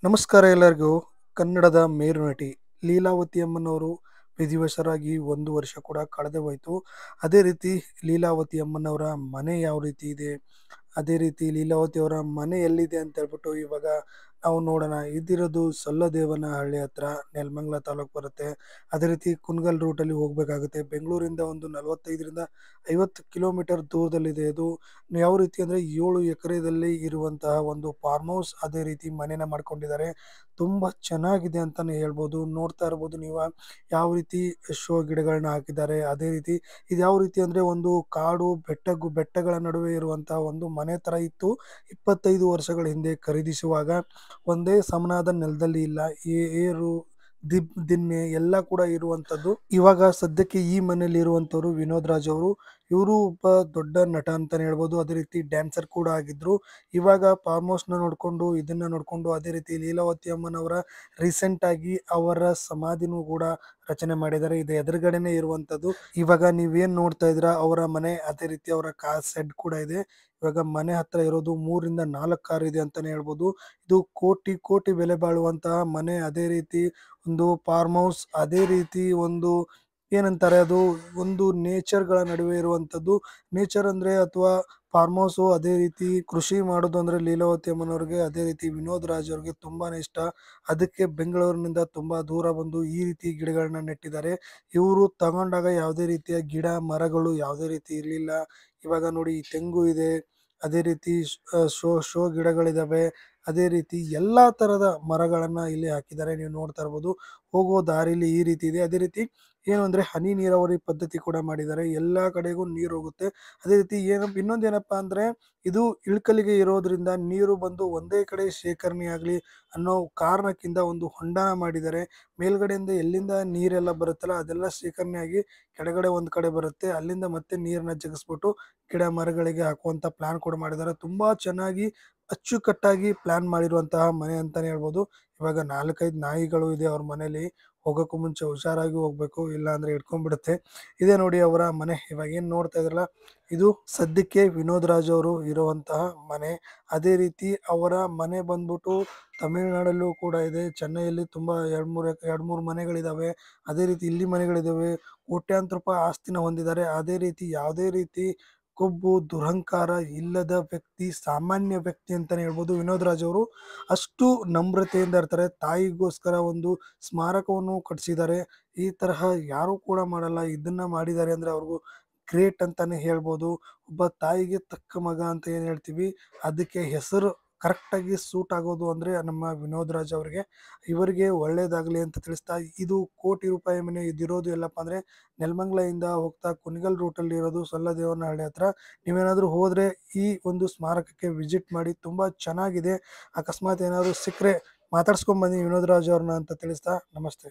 ನಮಸ್ಕಾರ ಎಲ್ಲರಿಗೂ. ಕನ್ನಡದ ಮೇರು ನಟಿ ಲೀಲಾವತಿ ಅಮ್ಮನವರು ವಿಧಿವಶರಾಗಿ 1 ವರ್ಷ ಕೂಡ ಕಳೆದು ಹೋಯಿತು. ಅದೇ ರೀತಿ ಲೀಲಾವತಿ ಅಮ್ಮನವರ ಮನೆ ಯಾವ ರೀತಿ ಇದೆ, ಅದೇ ರೀತಿ ಲೀಲಾವತಿ ಅವರ ಮನೆ ಎಲ್ಲಿದೆ ಅಂತ ಹೇಳ್ಬಿಟ್ಟು ಇವಾಗ ನಾವು ನೋಡೋಣ. ಇದಿರೋದು ಸೊಲ್ಲದೇವನಹಳ್ಳಿ ಹತ್ರ, ನೆಲಮಂಗಲ ತಾಲೂಕು ಬರುತ್ತೆ. ಅದೇ ರೀತಿ ಕುನಗಲ್ ರೂಟಲ್ಲಿ ಹೋಗಬೇಕಾಗುತ್ತೆ. ಬೆಂಗಳೂರಿಂದ ಒಂದು 45ರಿಂದ 50 ಕಿಲೋಮೀಟರ್ ದೂರದಲ್ಲಿದೆ. ಇದು ಯಾವ ರೀತಿ ಅಂದರೆ 7 ಎಕರೆದಲ್ಲಿ ಇರುವಂತಹ ಒಂದು ಫಾರ್ಮ್ ಹೌಸ್, ಅದೇ ರೀತಿ ಮನೆನ ಮಾಡ್ಕೊಂಡಿದ್ದಾರೆ. ತುಂಬ ಚೆನ್ನಾಗಿದೆ ಅಂತಲೇ ಹೇಳ್ಬೋದು. ನೋಡ್ತಾ ಇರ್ಬೋದು ನೀವು ಯಾವ ರೀತಿ ಶೋ ಗಿಡಗಳನ್ನ ಹಾಕಿದ್ದಾರೆ. ಅದೇ ರೀತಿ ಇದು ಯಾವ ರೀತಿ ಅಂದರೆ ಒಂದು ಕಾಡು ಬೆಟ್ಟಗಳ ನಡುವೆ ಇರುವಂತಹ ಒಂದು ಮನೆ ಥರ ಇತ್ತು 25 ವರ್ಷಗಳ ಹಿಂದೆ ಖರೀದಿಸುವಾಗ. ಒಂದೇ ಸಮನಾದ ನೆಲದಲ್ಲಿ ಇಲ್ಲ, ಏರು ದಿಣ್ಣೆ ಎಲ್ಲ ಕೂಡ ಇರುವಂಥದ್ದು. ಇವಾಗ ಸದ್ಯಕ್ಕೆ ಈ ಮನೆಯಲ್ಲಿ ಇರುವಂಥವ್ರು ವಿನೋದ್ ರಾಜ್ ಅವರು. ಇವರು ಒಬ್ಬ ದೊಡ್ಡ ನಟ ಅಂತಾನೆ ಹೇಳ್ಬೋದು. ಅದೇ ರೀತಿ ಡ್ಯಾನ್ಸರ್ ಕೂಡ ಆಗಿದ್ರು. ಇವಾಗ ಫಾರ್ಮ್ ಹೌಸ್ನ ನೋಡಿಕೊಂಡು ಇದನ್ನ ನೋಡಿಕೊಂಡು ಅದೇ ರೀತಿ ಲೀಲಾವತಿ ಅಮ್ಮನವರ ರೀಸೆಂಟ್ ಆಗಿ ಅವರ ಸಮಾಧಿನೂ ಕೂಡ ರಚನೆ ಮಾಡಿದ್ದಾರೆ. ಇದು ಎದುರುಗಡೆನೆ ಇರುವಂಥದ್ದು. ಇವಾಗ ನೀವೇನ್ ನೋಡ್ತಾ ಇದ್ದೀರಾ ಅವರ ಮನೆ, ಅದೇ ರೀತಿ ಅವರ ಕಾರ್ ಶೆಡ್ ಕೂಡ ಇದೆ. ಇವಾಗ ಮನೆ ಹತ್ರ ಇರೋದು 3ರಿಂದ 4 ಕಾರ್ ಇದೆ ಅಂತಾನೆ ಹೇಳ್ಬೋದು. ಇದು ಕೋಟಿ ಕೋಟಿ ಬೆಲೆ ಬಾಳುವಂತಹ ಮನೆ. ಅದೇ ರೀತಿ ಒಂದು ಫಾರ್ಮ್ ಹೌಸ್, ಅದೇ ರೀತಿ ಒಂದು ಏನಂತಾರೆ ಅದು ಒಂದು ನೇಚರ್ಗಳ ನಡುವೆ ಇರುವಂಥದ್ದು. ನೇಚರ್ ಅಂದ್ರೆ ಅಥವಾ ಫಾರ್ಮ್ ಹೌಸು, ಅದೇ ರೀತಿ ಕೃಷಿ ಮಾಡೋದು ಅಂದ್ರೆ ಲೀಲಾವತಿ ಅಮ್ಮನವ್ರಿಗೆ, ಅದೇ ರೀತಿ ವಿನೋದ್ ರಾಜ್ ಅವ್ರಿಗೆ ತುಂಬಾನೇ ಇಷ್ಟ. ಅದಕ್ಕೆ ಬೆಂಗಳೂರಿನಿಂದ ತುಂಬಾ ದೂರ ಬಂದು ಈ ರೀತಿ ಗಿಡಗಳನ್ನ ನೆಟ್ಟಿದ್ದಾರೆ. ಇವರು ತಗೊಂಡಾಗ ಯಾವುದೇ ರೀತಿಯ ಗಿಡ ಮರಗಳು ಯಾವುದೇ ರೀತಿ ಇರಲಿಲ್ಲ. ಇವಾಗ ನೋಡಿ ತೆಂಗು ಇದೆ, ಅದೇ ರೀತಿ ಶೋ ಗಿಡಗಳಿದಾವೆ. ಅದೇ ರೀತಿ ಎಲ್ಲಾ ತರದ ಮರಗಳನ್ನ ಇಲ್ಲಿ ಹಾಕಿದ್ದಾರೆ. ನೀವು ನೋಡ್ತಾ ಇರ್ಬೋದು. ಹೋಗೋ ದಾರಿಲಿ ಈ ರೀತಿ ಇದೆ. ಅದೇ ರೀತಿ ಏನು ಅಂದ್ರೆ ಹನಿ ನೀರಾವರಿ ಪದ್ಧತಿ ಕೂಡ ಮಾಡಿದ್ದಾರೆ. ಎಲ್ಲಾ ಕಡೆಗೂ ನೀರು ಹೋಗುತ್ತೆ. ಅದೇ ರೀತಿ ಇನ್ನೊಂದೇನಪ್ಪಾ ಅಂದ್ರೆ ಇದು ಇಳ್ಕಲಿಗೆ ಇರೋದ್ರಿಂದ ನೀರು ಬಂದು ಒಂದೇ ಕಡೆ ಶೇಖರಣೆ ಆಗ್ಲಿ ಅನ್ನೋ ಕಾರಣಕ್ಕಿಂತ ಒಂದು ಹೊಂಡನ ಮಾಡಿದ್ದಾರೆ. ಮೇಲ್ಗಡೆಯಿಂದ ಎಲ್ಲಿಂದ ನೀರೆಲ್ಲ ಬರುತ್ತಲ್ಲ ಅದೆಲ್ಲ ಶೇಖರಣೆ ಆಗಿ ಕೆಳಗಡೆ ಒಂದ್ ಕಡೆ ಬರುತ್ತೆ. ಅಲ್ಲಿಂದ ಮತ್ತೆ ನೀರನ್ನ ಜಗಿಸ್ಬಿಟ್ಟು ಗಿಡ ಮರಗಳಿಗೆ ಹಾಕುವಂತ ಪ್ಲಾನ್ ಕೂಡ ಮಾಡಿದ್ದಾರೆ. ತುಂಬಾ ಚೆನ್ನಾಗಿ ಅಚ್ಚುಕಟ್ಟಾಗಿ ಪ್ಲಾನ್ ಮಾಡಿರುವಂತಹ ಮನೆ ಅಂತಾನೆ ಹೇಳ್ಬೋದು. ಇವಾಗ 4-5 ನಾಯಿಗಳು ಇದೆ ಅವ್ರ ಮನೇಲಿ. ಹೋಗೋಕ್ಕೂ ಮುಂಚೆ ಹುಷಾರಾಗಿ ಹೋಗ್ಬೇಕು, ಇಲ್ಲ ಅಂದ್ರೆ ಹಿಡ್ಕೊಂಡ್ಬಿಡುತ್ತೆ. ಇದೇ ನೋಡಿ ಅವರ ಮನೆ. ಇವಾಗ ಏನ್ ನೋಡ್ತಾ ಇದ್ರಲ್ಲ, ಇದು ಸದ್ಯಕ್ಕೆ ವಿನೋದ್ ರಾಜ್ ಅವರು ಇರುವಂತಹ ಮನೆ. ಅದೇ ರೀತಿ ಅವರ ಮನೆ ಬಂದ್ಬಿಟ್ಟು ತಮಿಳುನಾಡಲ್ಲೂ ಕೂಡ ಇದೆ. ಚೆನ್ನೈಯಲ್ಲಿ ತುಂಬಾ 2-3 ಮನೆಗಳಿದಾವೆ. ಅದೇ ರೀತಿ ಇಲ್ಲಿ ಮನೆಗಳಿದಾವೆ. ಕೋಟ್ಯಾಂತರ ರೂಪಾಯಿ ಆಸ್ತಿನ ಹೊಂದಿದ್ದಾರೆ. ಅದೇ ರೀತಿ ಯಾವುದೇ ರೀತಿ ಕೊಬ್ಬು ದುರಹಂಕಾರ ಇಲ್ಲದ ವ್ಯಕ್ತಿ, ಸಾಮಾನ್ಯ ವ್ಯಕ್ತಿ ಅಂತಾನೆ ಹೇಳ್ಬೋದು ವಿನೋದ್ ರಾಜ್ ಅವರು. ಅಷ್ಟು ನಮ್ರತೆಯಿಂದ ಇರ್ತಾರೆ. ತಾಯಿಗೋಸ್ಕರ ಒಂದು ಸ್ಮಾರಕವನ್ನು ಕಟ್ಟಿಸಿದ್ದಾರೆ. ಈ ತರಹ ಯಾರು ಕೂಡ ಮಾಡಲ್ಲ. ಇದನ್ನ ಮಾಡಿದ್ದಾರೆ ಅಂದ್ರೆ ಅವ್ರಿಗೂ ಗ್ರೇಟ್ ಅಂತಾನೆ ಹೇಳ್ಬೋದು. ಒಬ್ಬ ತಾಯಿಗೆ ತಕ್ಕ ಮಗ ಅಂತ ಏನ್ ಹೇಳ್ತೀವಿ, ಅದಕ್ಕೆ ಹೆಸರು ಕರೆಕ್ಟಾಗಿ ಸೂಟ್ ಆಗೋದು ಅಂದ್ರೆ ನಮ್ಮ ವಿನೋದ್ ರಾಜ್ ಅವರಿಗೆ. ಇವರಿಗೆ ಒಳ್ಳೇದಾಗ್ಲಿ ಅಂತ ತಿಳಿಸ್ತಾ, ಇದು ಕೋಟಿ ರೂಪಾಯಿ ಮನೆ. ಇದಿರೋದು ಎಲ್ಲಪ್ಪ ಅಂದ್ರೆ ನೆಲಮಂಗಲದಿಂದ ಹೋಗ್ತಾ ಕುನಗಲ್ ರೂಟಲ್ಲಿ ಇರೋದು, ಸೊಲ್ಲದೇವನಹಳ್ಳಿ ಹತ್ರ. ನೀವೇನಾದ್ರೂ ಹೋದ್ರೆ ಈ ಒಂದು ಸ್ಮಾರಕಕ್ಕೆ ವಿಸಿಟ್ ಮಾಡಿ, ತುಂಬಾ ಚೆನ್ನಾಗಿದೆ. ಅಕಸ್ಮಾತ್ ಏನಾದ್ರು ಸಿಕ್ಕರೆ ಮಾತಾಡ್ಸ್ಕೊಂಡ್ ಬನ್ನಿ ವಿನೋದ್ ರಾಜ್ ಅವ್ರನ್ನ ಅಂತ ತಿಳಿಸ್ತಾ ನಮಸ್ತೆ.